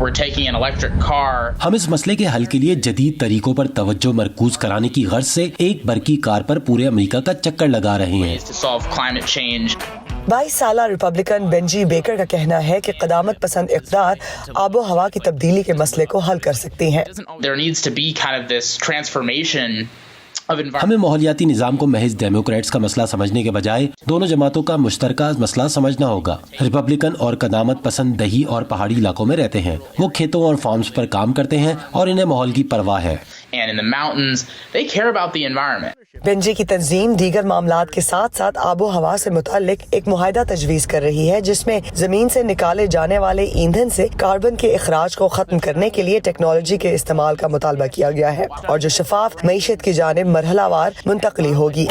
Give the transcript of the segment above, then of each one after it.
we're taking an electric car. ہم اس مسئلے کے حل کے لیے جدید طریقوں پر توجہ مرکوز کرانے کی غرض سے ایک برقی کار پر پورے امریکہ کا چکر لگا رہے ہیں. To solve climate change. 22 سالہ ریپبلکن بینجی بیکر کا کہنا ہے کہ قدامت پسند اقدار آب و ہوا کی تبدیلی کے مسئلے کو حل کر سکتی ہیں. There needs to be kind of this transformation. ہمیں ماحولیاتی نظام کو محض ڈیموکریٹس کا مسئلہ سمجھنے کے بجائے دونوں جماعتوں کا مشترکہ مسئلہ سمجھنا ہوگا. ریپبلکن اور قدامت پسند دیہی اور پہاڑی علاقوں میں رہتے ہیں. وہ کھیتوں اور فارمز پر کام کرتے ہیں اور انہیں ماحول کی پرواہ ہے. And in the mountains, they care about the environment. بینجی کی تنظیم دیگر معاملات کے ساتھ ساتھ آب و ہوا سے متعلق ایک معاہدہ تجویز کر رہی ہے جس میں زمین سے نکالے جانے والے ایندھن سے کاربن کے اخراج کو ختم کرنے کے لیے ٹیکنالوجی کے استعمال کا مطالبہ کیا گیا ہے اور جو شفاف معیشت کی جانب مرحلہ وار منتقلی ہوگی.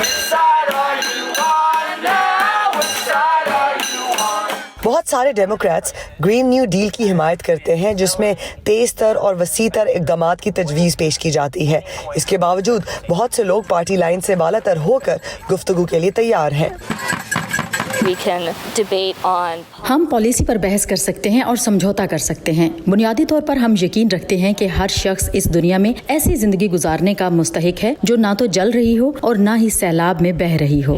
بہت سارے ڈیموکریٹس گرین نیو ڈیل کی حمایت کرتے ہیں جس میں تیز تر اور وسیع تر اقدامات کی تجویز پیش کی جاتی ہے. اس کے باوجود بہت سے لوگ پارٹی لائن سے بالا تر ہو کر گفتگو کے لیے تیار ہیں. ہم پالیسی پر بحث کر سکتے ہیں اور سمجھوتا کر سکتے ہیں. بنیادی طور پر ہم یقین رکھتے ہیں کہ ہر شخص اس دنیا میں ایسی زندگی گزارنے کا مستحق ہے جو نہ تو جل رہی ہو اور نہ ہی سیلاب میں بہہ رہی ہو.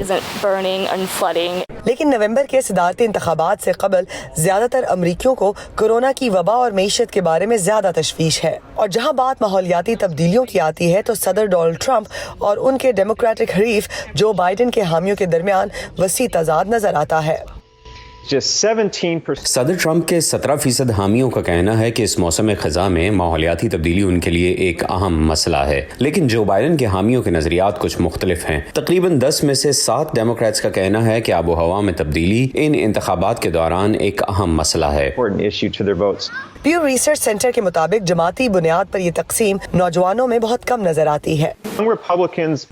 لیکن نومبر کے صدارتی انتخابات سے قبل زیادہ تر امریکیوں کو کورونا کی وبا اور معیشت کے بارے میں زیادہ تشویش ہے. اور جہاں بات ماحولیاتی تبدیلیوں کی آتی ہے تو صدر ڈونلڈ ٹرمپ اور ان کے ڈیموکریٹک حریف جو بائیڈن کے حامیوں کے درمیان وسیع تضاد نظر آتا ہے. صدر ٹرمپ کے 17% حامیوں کا کہنا ہے کہ اس موسم خزاں میں ماحولیاتی تبدیلی ان کے لیے ایک اہم مسئلہ ہے، لیکن جو بائیڈن کے حامیوں کے نظریات کچھ مختلف ہیں. تقریباً 10 میں سے 7 ڈیموکریٹس کا کہنا ہے کہ آب و ہوا میں تبدیلی ان انتخابات کے دوران ایک اہم مسئلہ ہے. پیو ریسرچ سینٹر کے مطابق جماعتی بنیاد پر یہ تقسیم نوجوانوں میں بہت کم نظر آتی ہے.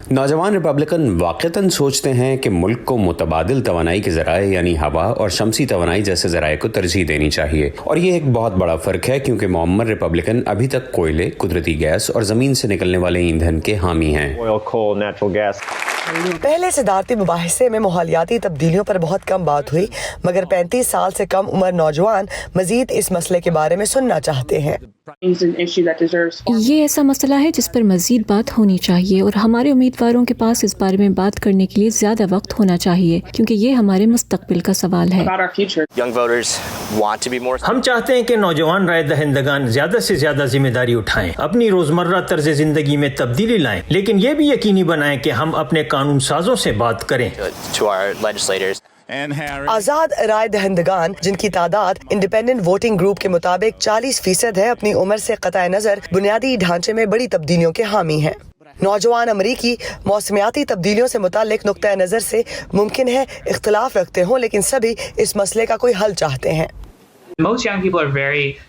نوجوان ریپبلکن واقعتاً سوچتے ہیں کہ ملک کو متبادل توانائی کے ذرائع یعنی ہوا اور شمسی توانائی جیسے ذرائع کو ترجیح دینی چاہیے، اور یہ ایک بہت بڑا فرق ہے کیونکہ معمر ریپبلکن ابھی تک کوئلے، قدرتی گیس اور زمین سے نکلنے والے ایندھن کے حامی ہیں. پہلے صدارتی مباحثے میں ماحولیاتی تبدیلیوں پر بہت کم بات ہوئی، مگر 35 سال سے کم عمر نوجوان مزید اس مسئلے کے بارے میں سننا چاہتے ہیں. یہ ایسا مسئلہ ہے جس پر مزید بات ہونی چاہیے اور ہمارے امیدواروں کے پاس اس بارے میں بات کرنے کے لیے زیادہ وقت ہونا چاہیے کیونکہ یہ ہمارے مستقبل کا سوال ہے. ہم چاہتے ہیں کہ نوجوان رائے دہندگان زیادہ سے زیادہ ذمہ داری اٹھائیں، اپنی روزمرہ طرز زندگی میں تبدیلی لائیں، لیکن یہ بھی یقینی بنائیں کہ ہم اپنے قانون سازوں سے بات کریں. آزاد رائے دہندگان جن کی تعداد انڈیپینڈنٹ ووٹنگ گروپ کے مطابق 40% ہے، اپنی عمر سے قطع نظر بنیادی ڈھانچے میں بڑی تبدیلیوں کے حامی ہیں. نوجوان امریکی موسمیاتی تبدیلیوں سے متعلق نقطہ نظر سے ممکن ہے اختلاف رکھتے ہوں، لیکن سبھی اس مسئلے کا کوئی حل چاہتے ہیں.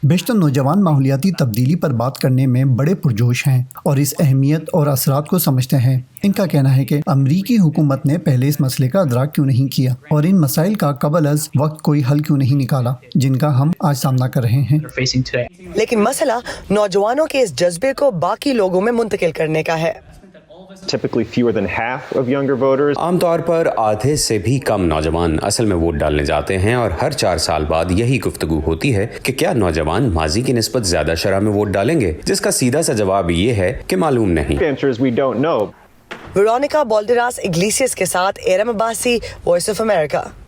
بیشتر نوجوان ماحولیاتی تبدیلی پر بات کرنے میں بڑے پرجوش ہیں اور اس اہمیت اور اثرات کو سمجھتے ہیں. ان کا کہنا ہے کہ امریکی حکومت نے پہلے اس مسئلے کا ادراک کیوں نہیں کیا اور ان مسائل کا قبل از وقت کوئی حل کیوں نہیں نکالا جن کا ہم آج سامنا کر رہے ہیں. لیکن مسئلہ نوجوانوں کے اس جذبے کو باقی لوگوں میں منتقل کرنے کا ہے. عام طور پر آدھے سے بھی کم نوجوان اصل میں ووٹ ڈالنے جاتے ہیں اور ہر 4 سال بعد یہی گفتگو ہوتی ہے کہ کیا نوجوان ماضی کی نسبت زیادہ شرح میں ووٹ ڈالیں گے، جس کا سیدھا سا جواب یہ ہے کہ معلوم نہیں. ویرونیکا بالڈراس اگلیسیس کے ساتھ ایرم عباسی، وائس آف امریکہ.